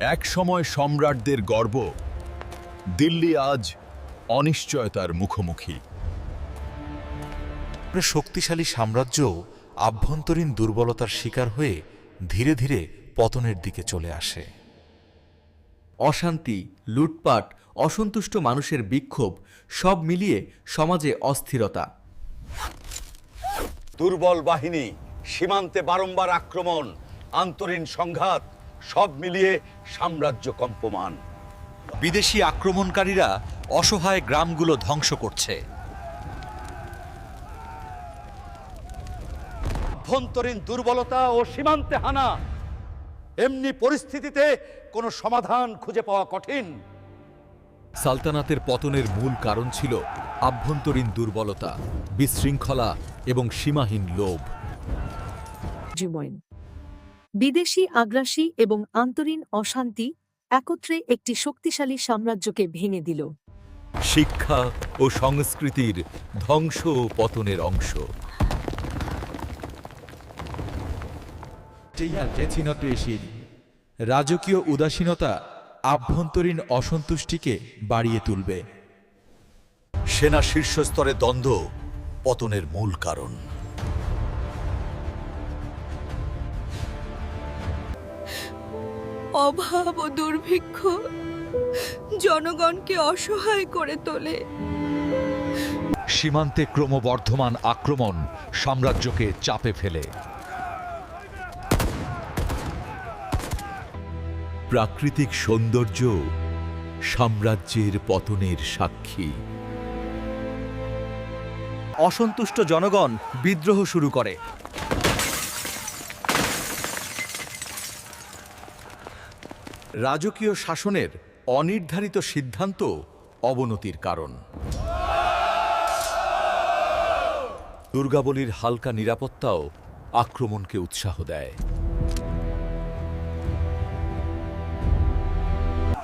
এক সময় সম্রাটদের গর্ব, দিল্লি আজ অনিশ্চয়তার মুখোমুখি। শক্তিশালী সাম্রাজ্য আভ্যন্তরীণ দুর্বলতার শিকার হয়ে ধীরে ধীরে পতনের দিকে চলে আসে। অশান্তি, লুটপাট, অসন্তুষ্ট মানুষের বিক্ষোভ সব মিলিয়ে সমাজে অস্থিরতা। দুর্বল বাহিনী, সীমান্তে বারংবার আক্রমণ, আন্তরীণ সংঘাত সব মিলিয়ে সাম্রাজ্য কম্পমান। বিদেশি আক্রমণকারীরা অসহায় গ্রামগুলো ধ্বংস করছে। আভ্যন্তরীণ দুর্বলতা ও সীমান্তে হানা, এমনি পরিস্থিতিতে কোনো সমাধান খুঁজে পাওয়া কঠিন। সালতানাতের পতনের মূল কারণ ছিল আভ্যন্তরীণ দুর্বলতা, বিশৃঙ্খলা এবং সীমাহীন লোভ। বিদেশি আগ্রাসী এবং আন্তরীণ অশান্তি একত্রে একটি শক্তিশালী সাম্রাজ্যকে ভেঙে দিল। শিক্ষা ও সংস্কৃতির ধ্বংস ও পতনের অংশ। রাজকীয় উদাসীনতা আভ্যন্তরীণ অসন্তুষ্টিকে বাড়িয়ে তুলবে। সেনা শীর্ষস্তরে দ্বন্দ্ব পতনের মূল কারণ। অভাব ও দুর্ভিক্ষ জনগণকে অসহায় করে তোলে। সীমান্তে ক্রমবর্ধমান আক্রমণ সাম্রাজ্যকে চাপে ফেলে। প্রাকৃতিক সৌন্দর্য সাম্রাজ্যের পতনের সাক্ষী। অসন্তুষ্ট জনগণ বিদ্রোহ শুরু করে। রাজকীয় শাসনের অনির্ধারিত সিদ্ধান্ত অবনতির কারণ। দুর্গাবলীর হালকা নিরাপত্তাও আক্রমণকে উৎসাহ দেয়।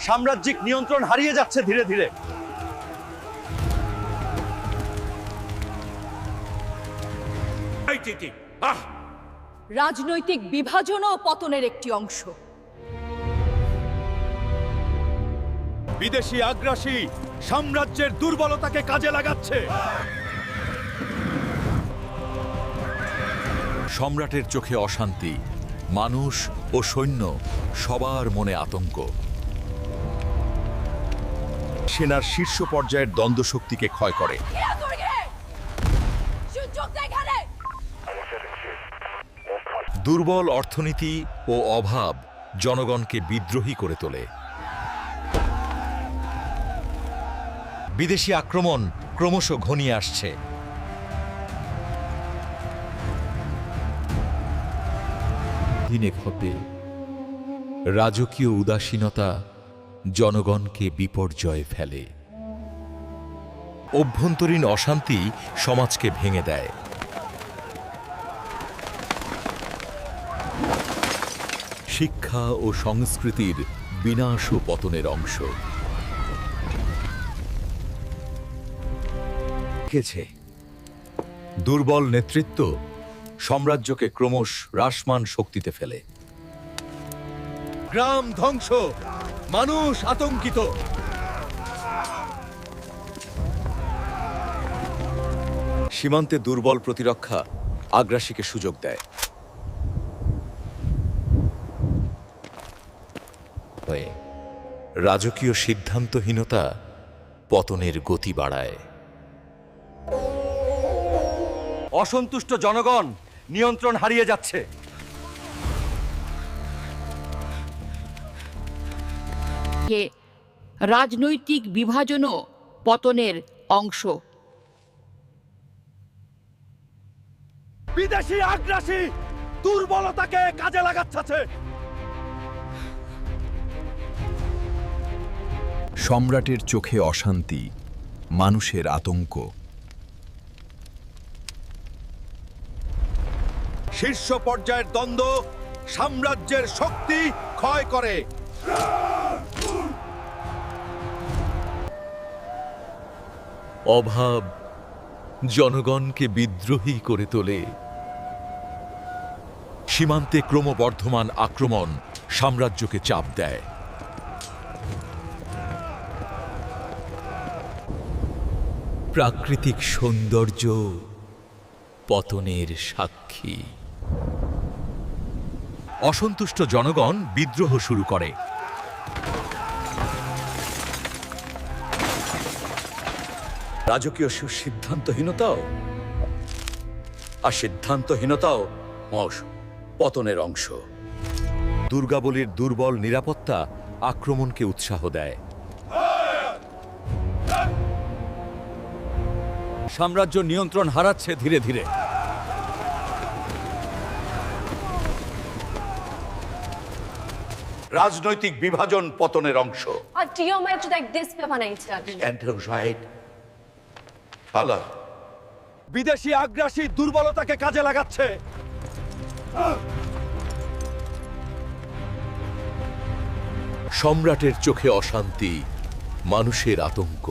সাম্রাজ্যিক নিয়ন্ত্রণ হারিয়ে যাচ্ছে ধীরে ধীরে। রাজনৈতিক বিভাজনও পতনের একটি অংশ। বিদেশি আগ্রাসী সাম্রাজ্যের দুর্বলতাকে কাজে লাগাচ্ছে। সম্রাটের চোখে অশান্তি, মানুষ ও সৈন্য সবার মনে আতঙ্ক। সেনার শীর্ষ পর্যায়ের দ্বন্দ্ব শক্তিকে ক্ষয় করে। দুর্বল অর্থনীতি ও অভাব জনগণকে বিদ্রোহী করে তোলে। বিদেশি আক্রমণ ক্রমশ ঘনিয়ে আসছে। দিনে ঘটে রাজকীয় উদাসীনতা জনগণকে বিপর্যয়ে ফেলে। অভ্যন্তরীণ অশান্তি সমাজকে ভেঙে দেয়। শিক্ষা ও সংস্কৃতির বিনাশ ও পতনের অংশ। দুর্বল নেতৃত্ব সাম্রাজ্যকে ক্রমশ হ্রাসমান শক্তিতে ফেলে। গ্রাম ধ্বংস, মানুষ আতঙ্কিত। সীমান্তে দুর্বল প্রতিরক্ষা আগ্রাসীকে সুযোগ দেয়। রাজকীয় সিদ্ধান্তহীনতা পতনের গতি বাড়ায়। অসন্তুষ্ট জনগণ নিয়ন্ত্রণ হারিয়ে যাচ্ছে। রাজনৈতিক বিভাজনও পতনের অংশ। বিদেশি আগ্রাসী দুর্বলতাকে কাজে লাগাচ্ছে। সম্রাটের চোখে অশান্তি, মানুষের আতঙ্ক। শীর্ষ পর্যায়ের দ্বন্দ্ব সাম্রাজ্যের শক্তি ক্ষয় করে। অভাব জনগণকে বিদ্রোহী করে তোলে। সীমান্তে ক্রমবর্ধমান আক্রমণ সাম্রাজ্যকে চাপ দেয়। প্রাকৃতিক সৌন্দর্য পতনের সাক্ষী। অসন্তুষ্ট জনগণ বিদ্রোহ শুরু করে। রাজকীয় সিদ্ধান্তহীনতাও আর সিদ্ধান্তহীনতাও পতনের অংশ। দুর্গাবলীর দুর্বল নিরাপত্তা আক্রমণকে উৎসাহ দেয়। সাম্রাজ্য নিয়ন্ত্রণ হারাচ্ছে ধীরে ধীরে। রাজনৈতিক বিভাজন পতনের অংশ। বিদেশি আগ্রাসী দুর্বলতাকে কাজে লাগাচ্ছে। সম্রাটের চোখে অশান্তি, মানুষের আতঙ্ক।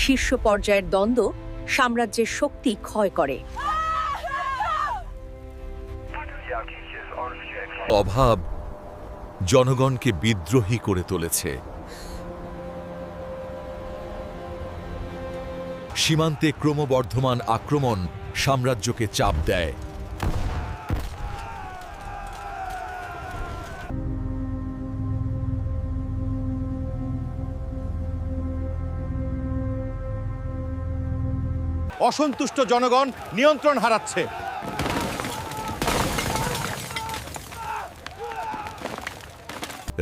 শীর্ষ পর্যায়ের দ্বন্দ্ব সাম্রাজ্যের শক্তি ক্ষয় করে। অভাব জনগণকে বিদ্রোহী করে তুলেছে। সীমান্তে ক্রমবর্ধমান আক্রমণ সাম্রাজ্যকে চাপ দেয়। অসন্তুষ্ট জনগণ নিয়ন্ত্রণ হারাচ্ছে।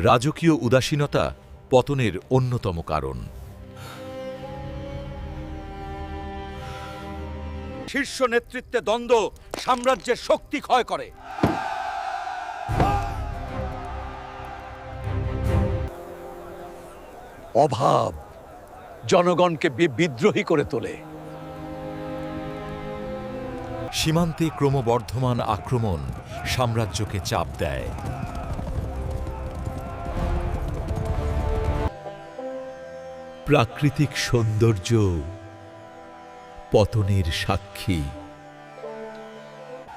রাজকীয় উদাসীনতা পতনের অন্যতম কারণ। শীর্ষ নেতৃত্বে দ্বন্দ্ব সাম্রাজ্যের শক্তি ক্ষয় করে। অভাব জনগণকে বিদ্রোহী করে তোলে। সীমান্তে ক্রমবর্ধমান আক্রমণ সাম্রাজ্যকে চাপ দেয়। প্রাকৃতিক সৌন্দর্য পতনের সাক্ষী।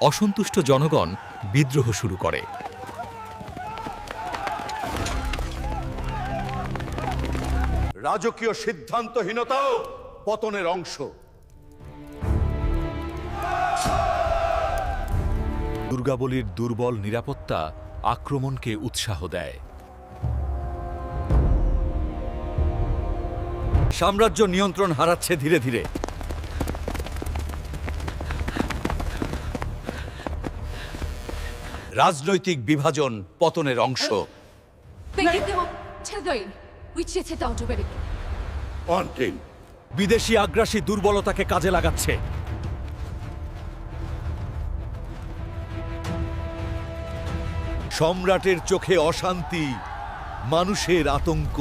অসন্তুষ্ট জনগণ বিদ্রোহ শুরু করে। রাজকীয় সিদ্ধান্তহীনতাও পতনের অংশ। দুর্গাবলীর দুর্বল নিরাপত্তা আক্রমণকে উৎসাহ দেয়। সাম্রাজ্য নিয়ন্ত্রণ হারাচ্ছে ধীরে ধীরে। রাজনৈতিক বিভাজন পতনের অংশ। বিদেশি আগ্রাসী দুর্বলতাকে কাজে লাগাচ্ছে। সম্রাটের চোখে অশান্তি, মানুষের আতঙ্ক।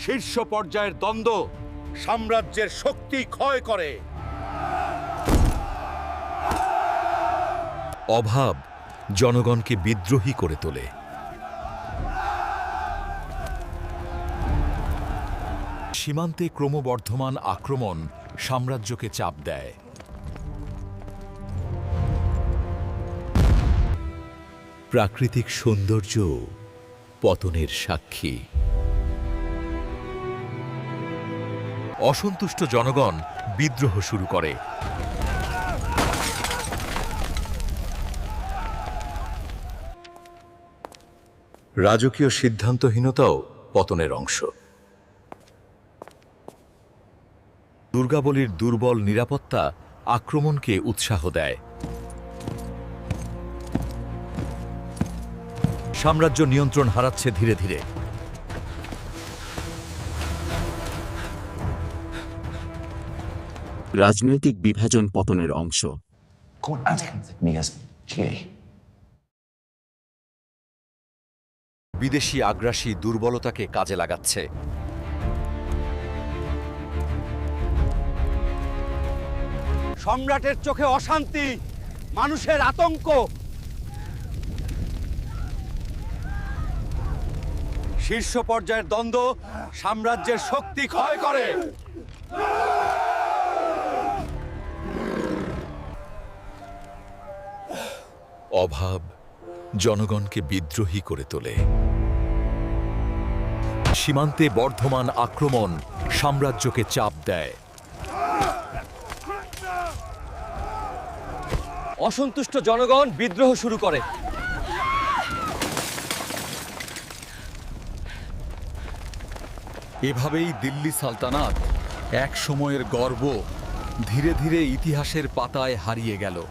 শীর্ষ পর্যায়ের দ্বন্দ্ব সাম্রাজ্যের শক্তি ক্ষয় করে। অভাব জনগণকে বিদ্রোহী করে তোলে। সীমান্তে ক্রমবর্ধমান আক্রমণ সাম্রাজ্যকে চাপ দেয়। প্রাকৃতিক সৌন্দর্য পতনের সাক্ষী। অসন্তুষ্ট জনগণ বিদ্রোহ শুরু করে। রাজকীয় সিদ্ধান্তহীনতাও পতনের অংশ। দুর্গাবলীর দুর্বল নিরাপত্তা আক্রমণকে উৎসাহ দেয়। সাম্রাজ্য নিয়ন্ত্রণ হারাচ্ছে ধীরে ধীরে। রাজনৈতিক বিভাজন পতনের অংশ। বিদেশি আগ্রাসী দুর্বলতাকে কাজে লাগাচ্ছে। সম্রাটের চোখে অশান্তি, মানুষের আতঙ্ক। শীর্ষ পর্যায়ের দ্বন্দ্ব সাম্রাজ্যের শক্তি ক্ষয় করে। অভাব জনগণকে বিদ্রোহী করে তোলে। সীমান্তে বর্ধমান আক্রমণ সাম্রাজ্যকে চাপ দেয়। অসন্তুষ্ট জনগণ বিদ্রোহ শুরু করে। এভাবেই দিল্লি সালতানাত এক সময়ের গর্ব ধীরে ধীরে ইতিহাসের পাতায় হারিয়ে গেল।